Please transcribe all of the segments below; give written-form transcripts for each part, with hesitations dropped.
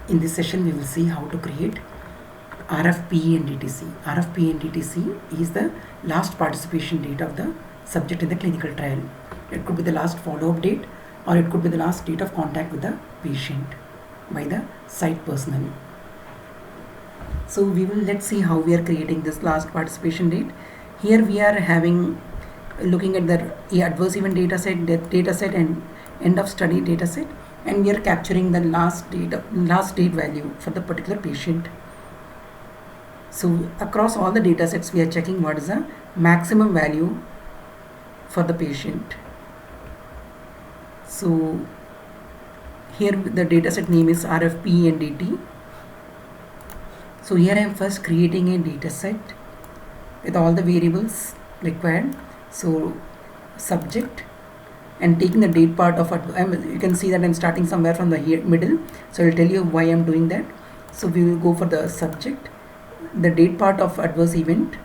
In this session, we will see how to create RFP and DTC. RFP and DTC is the last participation date of the subject in the clinical trial. It could be the last follow-up date, or it could be the last date of contact with the patient by the site personnel. So let's see how we are creating this last participation date. Here we are looking at the adverse event data set, death data set, and end of study data set, and we are capturing the last date value for the particular patient. So across all the data sets, we are checking what is the maximum value for the patient. So here the data set name is RFP and DT. So here I am first creating a data set with all the variables required. So subject, and taking the date part of it. You can see that I'm starting somewhere from the middle. So I'll tell you why I'm doing that. So we will go for the subject, the date part of adverse event,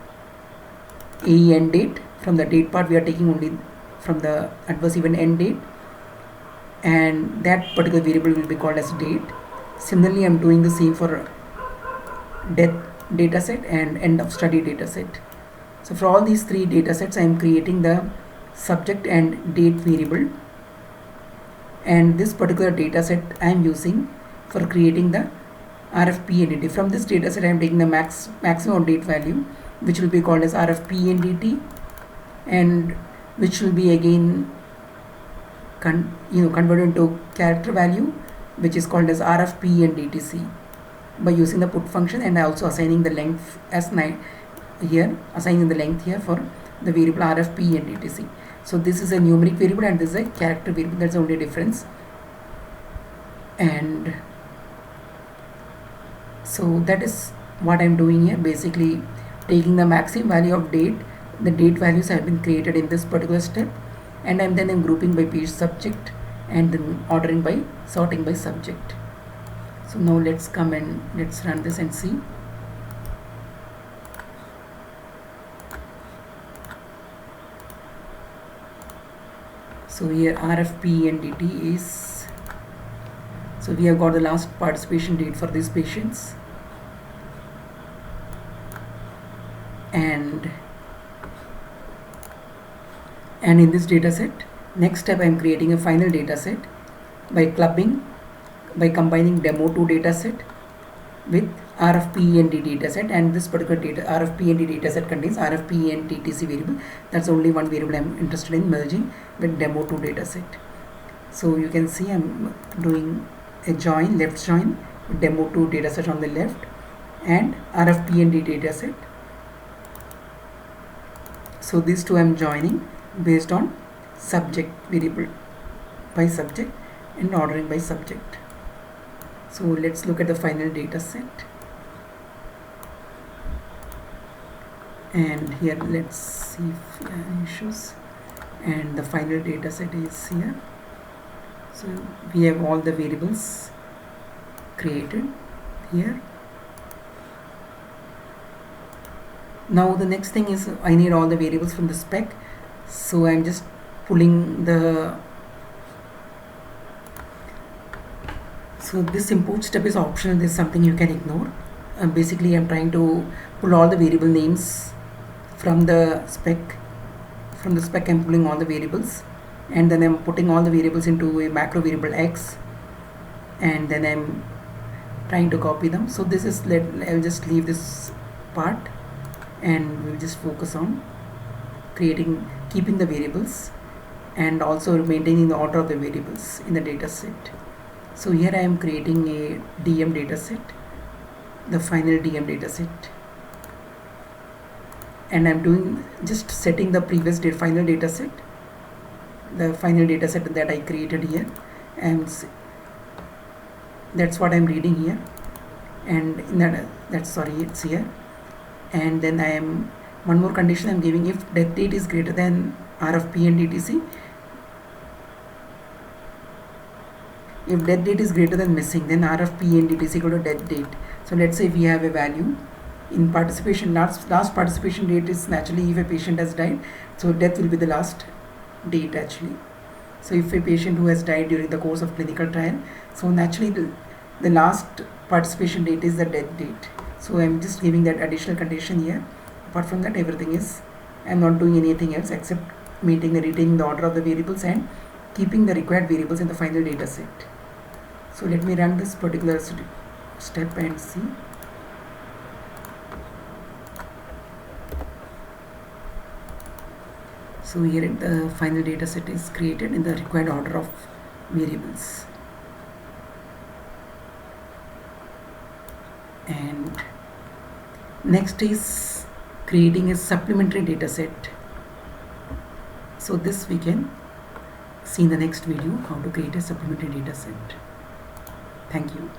AE end date. From the date part, we are taking only from the adverse event end date, and that particular variable will be called as date. Similarly, I'm doing the same for death data set and end of study data set. So for all these three data sets, I am creating the subject and date variable, and this particular data set I am using for creating the RFP and DT. From this data set, I am taking the maximum date value, which will be called as RFP and DT, and which will be again converted into character value, which is called as RFP and DTC by using the put function, and also assigning the length as assigning the length here for the variable RFP and DTC. So this is a numeric variable and this is a character variable. That's the only difference. And so that is what I'm doing here, basically taking the maximum value of date. The date values have been created in this particular step, and I'm grouping by page subject and then sorting by subject. So now let's come and let's run this and see. So here RFP and DT is, so we have got the last participation date for these patients, and in this data set, next step I am creating a final data set by combining demo2 data set with RFP and D data set, and this particular RFP and D data set contains RFP and DTC variable. That's only one variable I'm interested in merging with demo2 data set. So you can see I'm doing a left join with demo2 data set on the left and RFP and D data set. So these two I'm joining based on subject variable by subject and ordering by subject. So let's look at the final data set, and here let's see if there are any issues, and the final data set is here. So we have all the variables created here. Now the next thing is I need all the variables from the spec, so I'm just pulling so this import step is optional. This is something you can ignore. Basically I'm trying to pull all the variable names from the spec. From the spec I'm pulling all the variables, and then I'm putting all the variables into a macro variable X, and then I'm trying to copy them. So this is, I'll just leave this part and we'll just focus on keeping the variables and also maintaining the order of the variables in the data set. So here I am creating a DM data set, the final DM data set, and I'm just setting the previous final data set, the final data set that I created here, and that's what I'm reading here, and in it's here. And then I am one more condition I'm giving: if death date is greater than RFP and DTC, if death date is greater than missing, then RFP and DTC equal to death date. So let's say we have a value in participation, last participation date is naturally if a patient has died, so death will be the last date actually. So if a patient who has died during the course of clinical trial, so naturally the last participation date is the death date. So I'm just giving that additional condition here. Apart from that, everything is, I'm not doing anything else except retaining the order of the variables and keeping the required variables in the final data set. So let me run this particular step and see. So here the final data set is created in the required order of variables. And next is creating a supplementary data set. So this we can see in the next video, how to create a supplementary data set. Thank you.